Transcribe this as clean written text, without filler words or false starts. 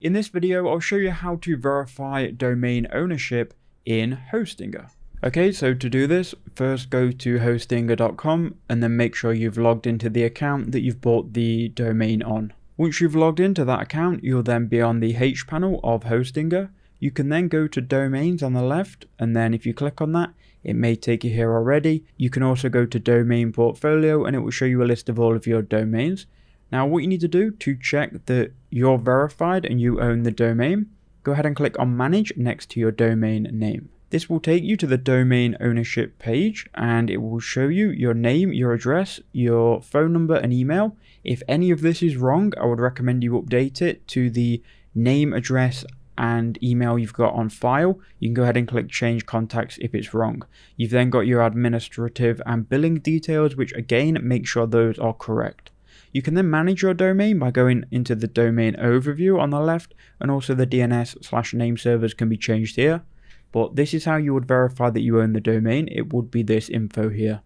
In this video, I'll show you how to verify domain ownership in Hostinger. Okay, so to do this, first go to hostinger.com and then make sure you've logged into the account that you've bought the domain on. Once you've logged into that account, you'll then be on the H panel of Hostinger. You can then go to domains on the left, and then if you click on that, it may take you here already. You can also go to domain portfolio and it will show you a list of all of your domains. Now what you need to do to check that you're verified and you own the domain, go ahead and click on manage next to your domain name. This will take you to the domain ownership page and it will show you your name, your address, your phone number and email. If any of this is wrong, I would recommend you update it to the name, address and email you've got on file. You can go ahead and click change contacts if it's wrong. You've then got your administrative and billing details, which again, make sure those are correct. You can then manage your domain by going into the domain overview on the left, and also the DNS/name servers can be changed here. But this is how you would verify that you own the domain. It would be this info here.